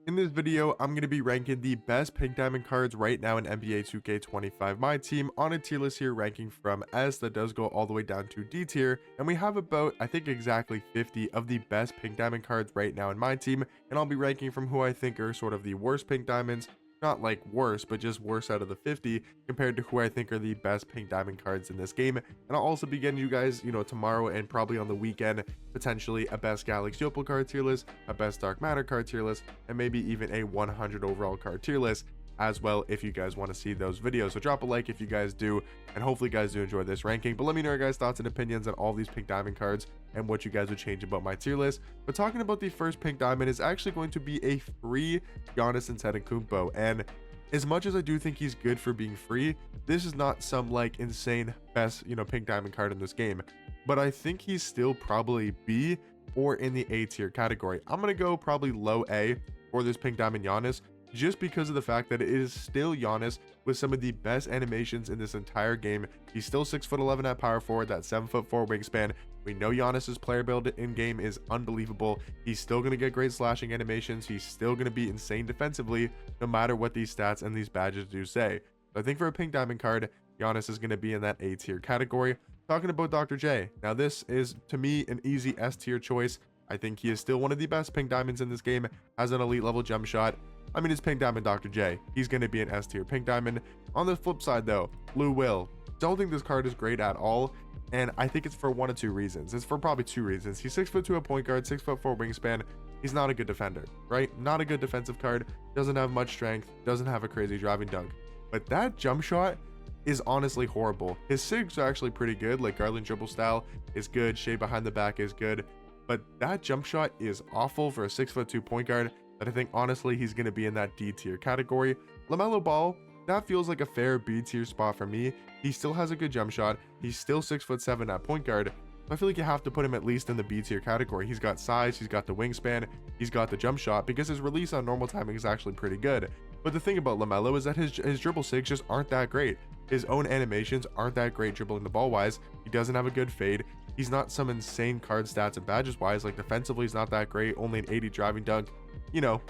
In this video, I'm going to be ranking the best pink diamond cards right now in NBA 2K25 My Team on a tier list here, ranking from S that does go all the way down to D tier, and we have about, I think, exactly 50 of the best pink diamond cards right now in My Team, and I'll be ranking from who I think are sort of the worst pink diamonds, not like worse, but just worse out of the 50 compared to who I think are the best pink diamond cards in this game. And I'll also be getting you guys, tomorrow and probably on the weekend, potentially a best Galaxy Opal card tier list, a best Dark Matter card tier list, and maybe even a 100 overall card tier list as well if you guys want to see those videos. So drop a like if you guys do, and hopefully you guys do enjoy this ranking. But let me know your guys' thoughts and opinions on all these pink diamond cards and what you guys would change about my tier list. But talking about the first pink diamond is actually going to be a free Giannis Antetokounmpo, and as much as I do think he's good for being free, this is not some like insane best pink diamond card in this game, but I think he's still probably B or in the A tier category. I'm gonna go probably low A for this pink diamond Giannis, just because of the fact that it is still Giannis with some of the best animations in this entire game. He's still 6'11" at power forward, that 7'4" wingspan. We know Giannis's player build in game is unbelievable. He's still going to get great slashing animations. He's still going to be insane defensively, no matter what these stats and these badges do say. So I think for a pink diamond card, Giannis is going to be in that A tier category. Talking about Dr. J, now this is to me an easy S tier choice. I think he is still one of the best pink diamonds in this game, has an elite level jump shot. I mean, it's pink diamond Dr. J. He's going to be an S tier pink diamond. On the flip side though, Lou Will. Don't think this card is great at all, and I think it's for one of two reasons. It's for probably two reasons. He's 6'2" at point guard, 6'4" wingspan. He's not a good defender, right? Not a good defensive card. Doesn't have much strength. Doesn't have a crazy driving dunk. But that jump shot is honestly horrible. His sigs are actually pretty good. Like Garland dribble style is good. Shade behind the back is good. But that jump shot is awful for a 6'2" point guard. That I think honestly he's going to be in that D tier category. LaMelo Ball, that feels like a fair B tier spot for me. He still has a good jump shot. He's still 6'7" at point guard. I feel like you have to put him at least in the B tier category. He's got size, he's got the wingspan, he's got the jump shot, because his release on normal timing is actually pretty good. But the thing about LaMelo is that his dribble sigs just aren't that great. His own animations aren't that great dribbling the ball wise. He doesn't have a good fade. He's not some insane card stats and badges wise. Like defensively he's not that great, only an 80 driving dunk.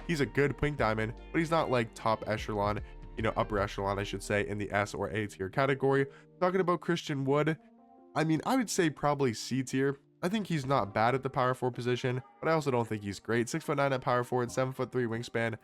He's a good pink diamond, but he's not like top echelon, upper echelon I should say, in the S or A tier category. Talking about Christian Wood, I mean, I would say probably C tier. I think he's not bad at the power forward position, but I also don't think he's great. 6'9" at power forward, 7'3" wingspan.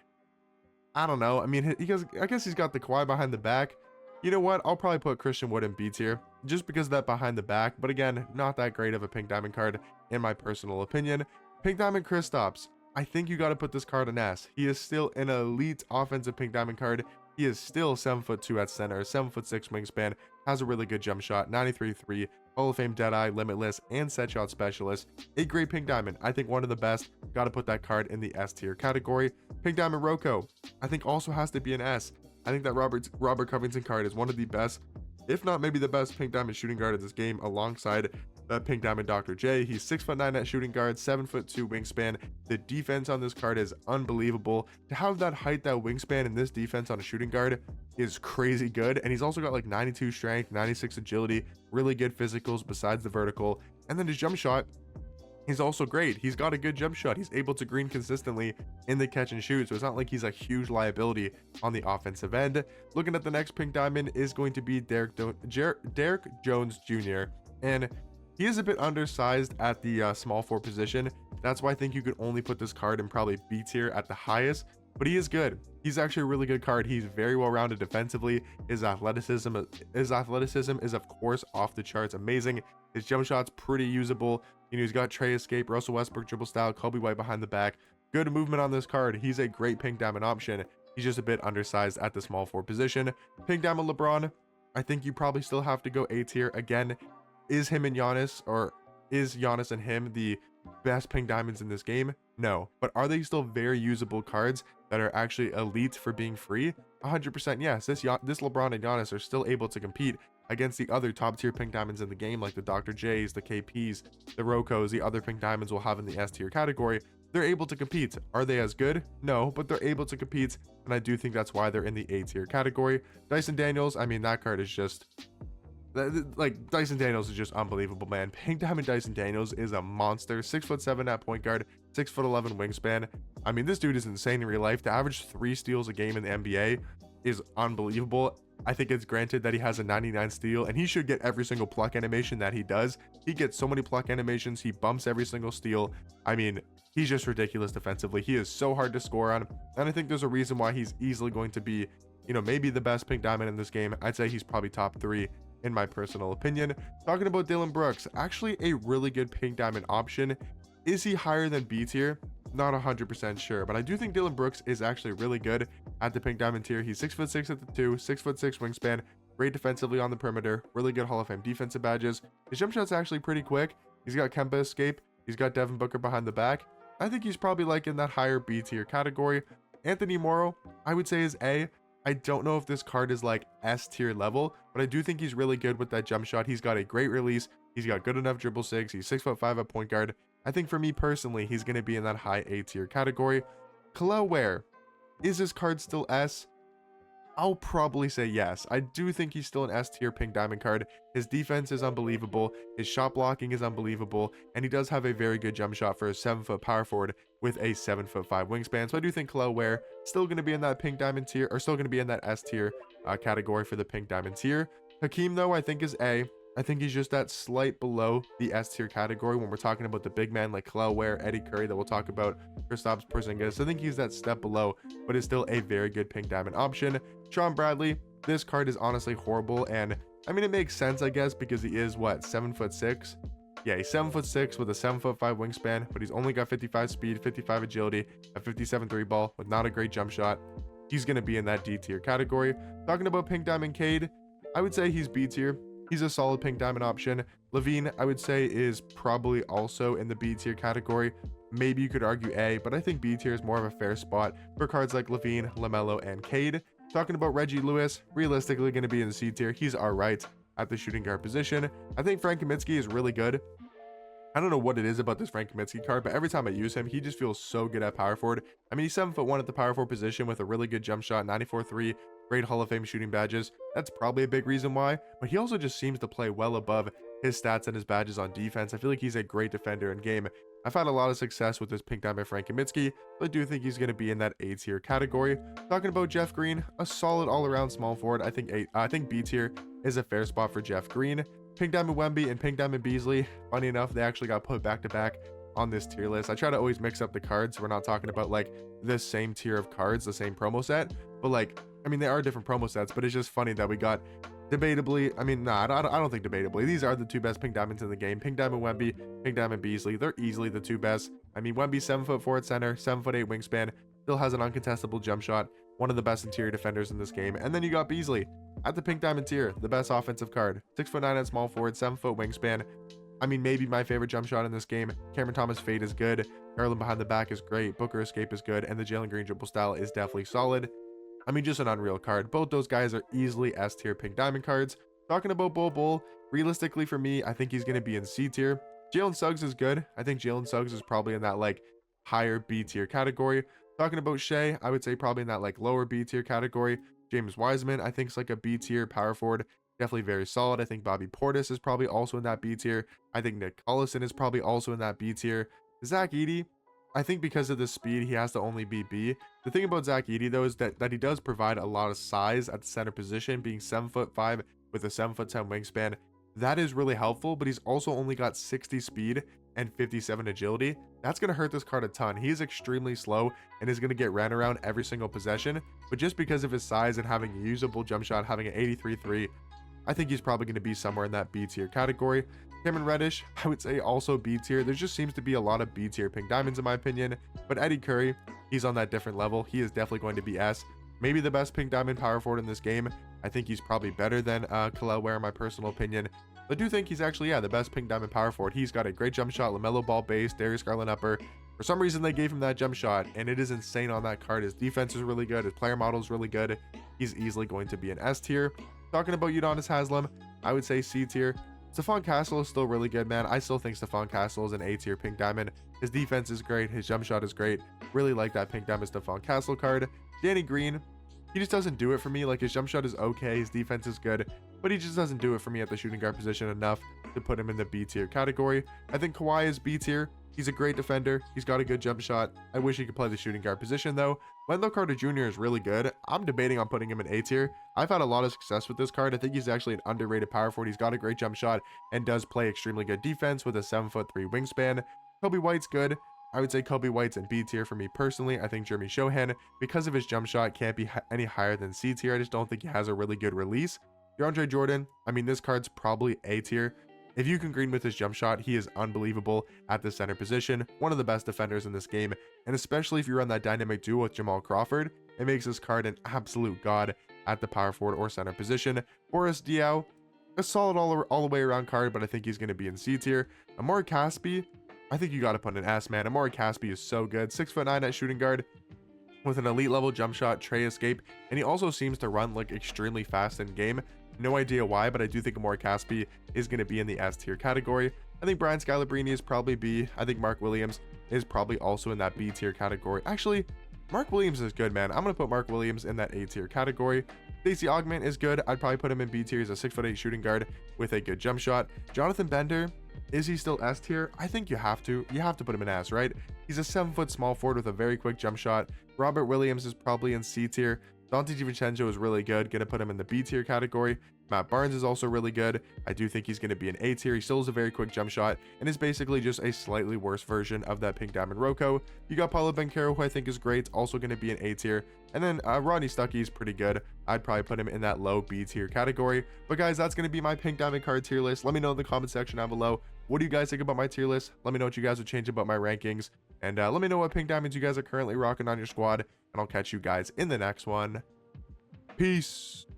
I don't know. I mean, I guess he's got the Kawhi behind the back. You know what? I'll probably put Christian Wood in B tier just because of that behind the back. But again, not that great of a pink diamond card in my personal opinion. Pink diamond Kristaps. I think you got to put this card in S. He is still an elite offensive pink diamond card. He is still 7'2" at center, 7'6" wingspan, has a really good jump shot, 93-3, Hall of Fame Deadeye, Limitless, and Set Shot Specialist. A great pink diamond. I think one of the best. Got to put that card in the S tier category. Pink diamond Rocco, I think also has to be an S. I think that Robert Covington card is one of the best, if not maybe the best pink diamond shooting guard in this game, alongside that pink diamond Dr. J. He's 6'9" at shooting guard, 7'2" wingspan. The defense on this card is unbelievable. To have that height, that wingspan, and this defense on a shooting guard is crazy good. And he's also got like 92 strength, 96 agility, really good physicals besides the vertical. And then his jump shot, he's also great. He's got a good jump shot. He's able to green consistently in the catch and shoot. So it's not like he's a huge liability on the offensive end. Looking at the next pink diamond is going to be Derek Jones Jr. And he is a bit undersized at the small forward position. That's why I think you could only put this card in probably B tier at the highest. But he is good. He's actually a really good card. He's very well rounded defensively. His athleticism is of course off the charts, amazing. His jump shot's pretty usable. He's got Trey escape, Russell Westbrook dribble style, Kobe White behind the back. Good movement on this card. He's a great pink diamond option. He's just a bit undersized at the small forward position. Pink diamond LeBron, I think you probably still have to go A tier. Again, is him and Giannis, or is Giannis and him the best pink diamonds in this game? No. But are they still very usable cards that are actually elite for being free? 100% yes. This LeBron and Giannis are still able to compete against the other top tier pink diamonds in the game, like the Dr. J's, the KPs, the Rocos, the other pink diamonds we'll have in the S tier category. They're able to compete. Are they as good? No, but they're able to compete, and I do think that's why they're in the A tier category. Dyson Daniels, I mean, that card is just like Dyson Daniels is just unbelievable, man. Pink diamond Dyson Daniels is a monster. 6'7" at point guard, 6'11" wingspan. I mean, this dude is insane in real life. To average 3 steals a game in the NBA is unbelievable. I think it's granted that he has a 99 steal, and he should get every single pluck animation that he does. He gets so many pluck animations. He bumps every single steal. I mean, he's just ridiculous defensively. He is so hard to score on, and I think there's a reason why he's easily going to be, you know, maybe the best pink diamond in this game. I'd say he's probably top 3 in my personal opinion. Talking about Dylan Brooks, actually a really good pink diamond option. Is he higher than B tier? Not 100% sure, but I do think Dylan Brooks is actually really good at the pink diamond tier. He's 6'6" at the 2, 6'6" wingspan, great defensively on the perimeter, really good Hall of Fame defensive badges. His jump shot's actually pretty quick. He's got Kemba escape. He's got Devin Booker behind the back. I think he's probably like in that higher B tier category. Anthony Morrow, I would say is A. I don't know if this card is like S tier level, but I do think he's really good with that jump shot. He's got a great release. He's got good enough dribble sigs. He's 6'5" at point guard. I think for me personally, he's going to be in that high A tier category. Kel'el Ware, is this card still S? I'll probably say yes. I do think he's still an S tier pink diamond card. His defense is unbelievable. His shot blocking is unbelievable. And he does have a very good jump shot for a 7-foot power forward with a 7'5" wingspan. So I do think Kel'el Ware still going to be in that pink diamond tier, or still going to be in that S tier category for the pink diamond tier. Hakeem though, I think is A. I think he's just that slight below the S tier category when we're talking about the big man like Kel'el Ware, Eddie Curry that we'll talk about, Kristaps Porzingis. I think he's that step below, but is still a very good pink diamond option. Sean Bradley, this card is honestly horrible, and I mean it makes sense I guess because he is what, 7'6". Yeah, he's 7'6" with a 7'5" wingspan, but he's only got 55 speed, 55 agility, a 57 3 ball with not a great jump shot. He's gonna be in that D tier category. Talking about pink diamond Cade, I would say he's B tier. He's a solid pink diamond option. Levine, I would say, is probably also in the B tier category. Maybe you could argue A, but I think B tier is more of a fair spot for cards like Levine, LaMelo, and Cade. Talking about Reggie Lewis, realistically going to be in the C tier. He's all right at the shooting guard position. I think Frank Kaminsky is really good. I don't know what it is about this Frank Kaminsky card, but every time I use him, he just feels so good at power forward. I mean, he's 7'1" at the power forward position with a really good jump shot, 94-3, great Hall of Fame shooting badges. That's probably a big reason why, but he also just seems to play well above his stats and his badges on defense. I feel like he's a great defender in game. I've had a lot of success with this pink diamond Frank Kaminsky, but I do think he's going to be in that A tier category. Talking about Jeff Green, a solid all-around small forward. I think B tier is a fair spot for Jeff Green. Pink diamond Wemby and pink diamond Beasley, funny enough, they actually got put back to back on this tier list. I try to always mix up the cards. We're not talking about like the same tier of cards, the same promo set, but like, I mean, they are different promo sets, but it's just funny that we got debatably, I mean, nah, I don't think debatably, these are the two best pink diamonds in the game. Pink diamond Wemby, pink diamond Beasley, they're easily the two best. I mean, Wemby 7'4" at center, 7'8" wingspan, still has an uncontestable jump shot, one of the best interior defenders in this game. And then you got Beasley at the pink diamond tier, the best offensive card, 6'9" at small forward, 7-foot wingspan. I mean, maybe my favorite jump shot in this game. Cameron Thomas fade is good, Garland behind the back is great, Booker escape is good, and the Jalen Green dribble style is definitely solid. I mean, just an unreal card. Both those guys are easily S tier pink diamond cards. Talking about Bol Bol, realistically for me, I think he's going to be in C tier. Jalen Suggs is good. I think Jalen Suggs is probably in that like higher B tier category. Talking about Shea, I would say probably in that like lower B tier category. James Wiseman, I think is like a B tier power forward. Definitely very solid. I think Bobby Portis is probably also in that B tier. I think Nick Collison is probably also in that B tier. Zach Edey, I think because of the speed, he has to only be B. The thing about Zach Edey though is that he does provide a lot of size at the center position, being 7'5" with a 7'10" wingspan. That is really helpful, but he's also only got 60 speed and 57 agility. That's going to hurt this card a ton. He is extremely slow and is going to get ran around every single possession, but just because of his size and having a usable jump shot, having an 83-3, I think he's probably going to be somewhere in that B tier category. Cameron Reddish, I would say also B tier. There just seems to be a lot of B tier pink diamonds in my opinion, but Eddie Curry, he's on that different level. He is definitely going to be S. Maybe the best pink diamond power forward in this game. I think he's probably better than Kel'el Ware in my personal opinion. I do think he's actually, yeah, the best pink diamond power forward. He's got a great jump shot, LaMelo Ball base, Darius Garland upper. For some reason, they gave him that jump shot, and it is insane on that card. His defense is really good. His player model is really good. He's easily going to be an S tier. Talking about Udonis Haslem, I would say C tier. Stephon Castle is still really good, man. I still think Stephon Castle is an A tier pink diamond. His defense is great. His jump shot is great. Really like that pink diamond Stephon Castle card. Danny Green, he just doesn't do it for me. Like, his jump shot is okay. His defense is good, but he just doesn't do it for me at the shooting guard position enough to put him in the B tier category. I think Kawhi is B tier. He's a great defender. He's got a good jump shot. I wish he could play the shooting guard position though. Wendell Carter Jr. is really good. I'm debating on putting him in A tier. I've had a lot of success with this card. I think he's actually an underrated power forward. He's got a great jump shot and does play extremely good defense with a 7'3" wingspan. Kobe White's good. I would say Kobe White's in B tier for me personally. I think Jeremy Shohan, because of his jump shot, can't be any higher than C tier. I just don't think he has a really good release. DeAndre Jordan, I mean, this card's probably A tier. If you can green with his jump shot, he is unbelievable at the center position, one of the best defenders in this game, and especially if you run that dynamic duo with Jamal Crawford, it makes this card an absolute god at the power forward or center position. Boris Diaw, a solid all the way around card, but I think he's going to be in C tier. Amari Caspi, I think you got to put an S, man. Amari Caspi is so good. 6'9" at shooting guard with an elite level jump shot, tray escape, and he also seems to run like extremely fast in game. No idea why, but I do think Amari Caspi is going to be in the S tier category. I think Brian Scalabrine is probably B. I think Mark Williams is probably also in that B tier category. Actually, Mark Williams is good, man. I'm going to put Mark Williams in that A tier category. Stacey Augment is good. I'd probably put him in B tier. He's a 6'8" shooting guard with a good jump shot. Jonathan Bender, is he still S tier? I think you have to. You have to put him in S, right? He's a 7-foot small forward with a very quick jump shot. Robert Williams is probably in C tier. Dante DiVincenzo is really good. Gonna put him in the B tier category. Matt Barnes is also really good. I do think he's going to be an A tier. He still has a very quick jump shot and is basically just a slightly worse version of that Pink Diamond Rocco. You got Paulo Banchero, who I think is great, also going to be an A tier. And then Rodney Stuckey is pretty good. I'd probably put him in that low B tier category. But guys, that's going to be my Pink Diamond card tier list. Let me know in the comment section down below. What do you guys think about my tier list? Let me know what you guys would change about my rankings. And let me know what Pink Diamonds you guys are currently rocking on your squad. And I'll catch you guys in the next one. Peace.